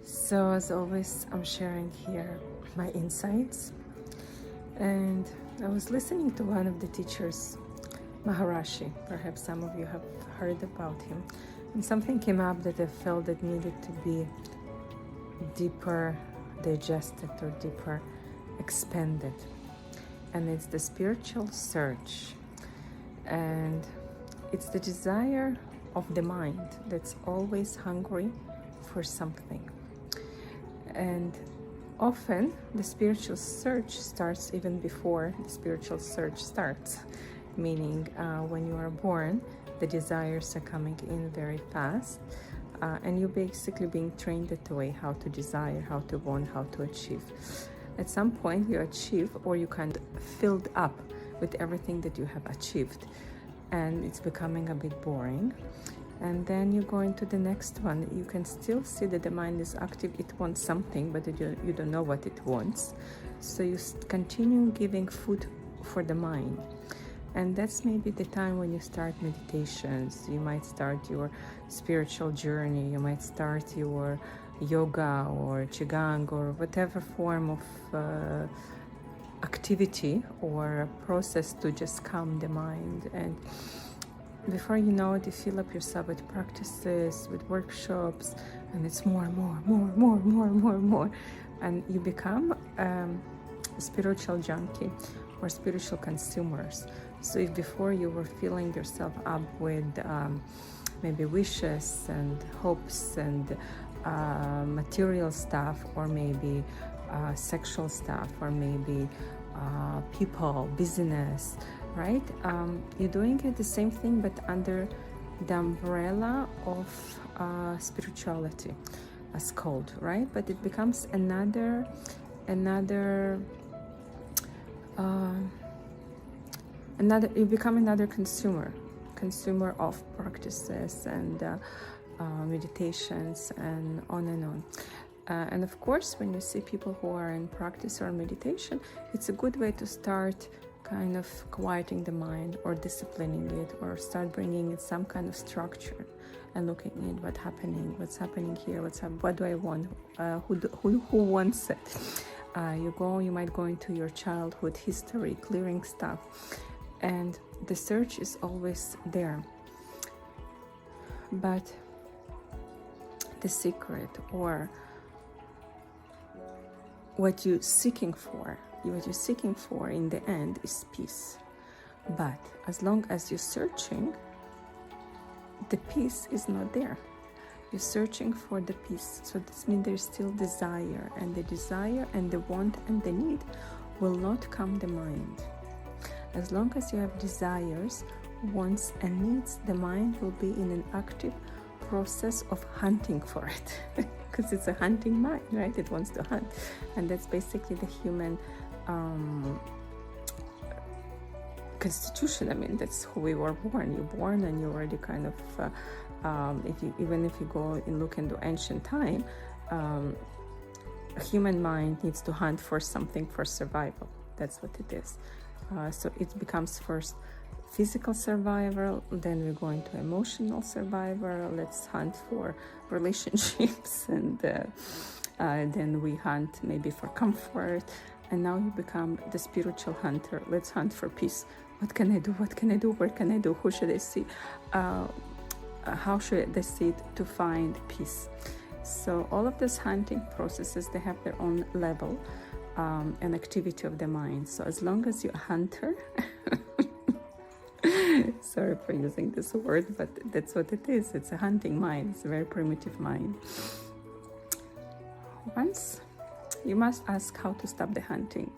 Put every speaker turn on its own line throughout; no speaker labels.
So as always, I'm sharing here my insights, and I was listening to one of the teachers, Maharashi. Perhaps some of you have heard about him, and something came up that I felt that needed to be deeper digested or deeper expanded, and it's the spiritual search, and it's the desire of the mind that's always hungry for something. And often the spiritual search starts even before the spiritual search starts, meaning when you are born, the desires are coming in very fast, and you're basically being trained that way, how to desire, how to want, how to achieve. At some point you achieve, or you kind of filled up with everything that you have achieved, and it's becoming a bit boring. And then you go into the next one. You can still see that the mind is active. It wants something, but you don't know what it wants. So you continue giving food for the mind. And that's maybe the time when you start meditations. You might start your spiritual journey. You might start your yoga or qigong or whatever form of activity or process to just calm the mind. And before you know it, you fill up yourself with practices, with workshops, and it's more, and you become a spiritual junkie or spiritual consumers. So if before you were filling yourself up with maybe wishes and hopes and material stuff, or maybe sexual stuff, or maybe people, business, right? You're doing it the same thing, but under the umbrella of spirituality, as called, right? But it becomes another you become another consumer of practices and meditations and on and on. And of course, when you see people who are in practice or meditation, it's a good way to start kind of quieting the mind or disciplining it, or start bringing it some kind of structure and looking at what's happening here, what do I want, who wants it. You might go into your childhood history, clearing stuff, and the search is always there. But the secret, or what you're seeking for in the end is peace. But as long as you're searching, the peace is not there. You're searching for the peace. So this means there's still desire, and the desire and the want and the need will not calm the mind. As long as you have desires, wants and needs, the mind will be in an active process of hunting for it, because it's a hunting mind, right? It wants to hunt, and that's basically the human constitution. I mean, that's who we were born. You're born and you're already kind of even if you go and look into ancient time, a human mind needs to hunt for something for survival. That's what it is. So it becomes first physical survival, then we go into emotional survival. Let's hunt for relationships, and then we hunt maybe for comfort, and now you become the spiritual hunter. Let's hunt for peace. What can I do? Where can I do? Who should I see? How should I see it to find peace? So all of these hunting processes, they have their own level and activity of the mind. So as long as you're a hunter, sorry for using this word, but that's what it is. It's a hunting mind. It's a very primitive mind. Once you must ask how to stop the hunting.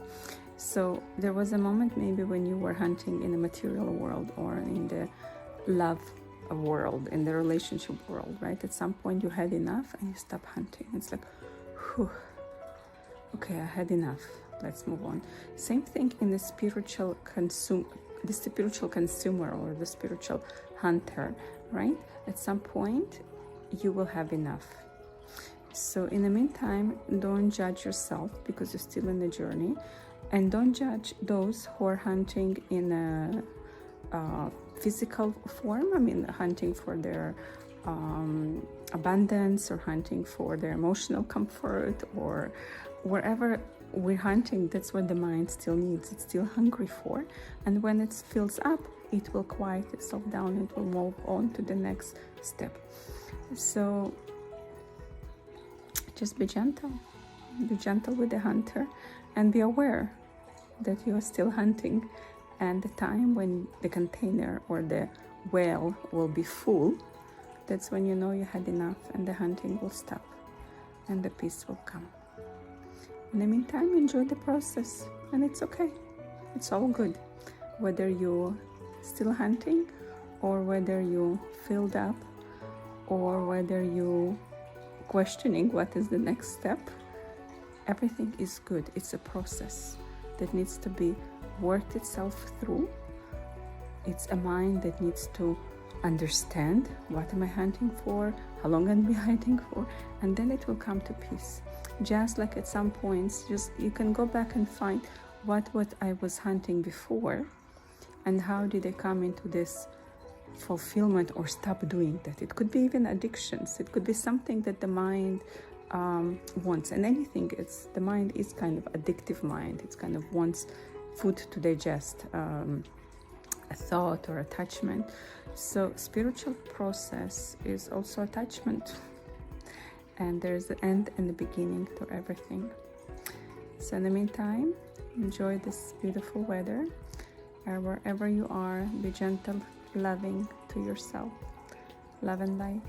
So there was a moment maybe when you were hunting in the material world, or in the love world, in the relationship world, right? At some point you had enough and you stop hunting. It's like, whew, okay, I had enough. Let's move on. Same thing in the spiritual consumer or the spiritual hunter, right? At some point you will have enough. So in the meantime, don't judge yourself, because you're still in the journey, and don't judge those who are hunting in a physical form. I mean, hunting for their abundance or hunting for their emotional comfort, or wherever we're hunting, that's what the mind still needs. It's still hungry for. And when it fills up, it will quiet itself down. It will move on to the next step. So just be gentle. Be gentle with the hunter and be aware that you are still hunting. And the time when the container or the well will be full, that's when you know you had enough, and the hunting will stop and the peace will come. In the meantime, enjoy the process, and it's okay. It's all good. Whether you're still hunting, or whether you filled up, or whether you questioning what is the next step, everything is good. It's a process that needs to be worked itself through. It's a mind that needs to understand, what am I hunting for, how long am I hunting for, and then it will come to peace. Just like at some points, just you can go back and find what I was hunting before, and how did I come into this fulfillment or stop doing that. It could be even addictions. It could be something that the mind wants, and anything. The mind is kind of addictive mind. It's kind of wants food to digest, a thought or attachment. So spiritual process is also attachment, and there's the end and the beginning to everything. So in the meantime, enjoy this beautiful weather, and wherever you are, be gentle, loving to yourself. Love and light.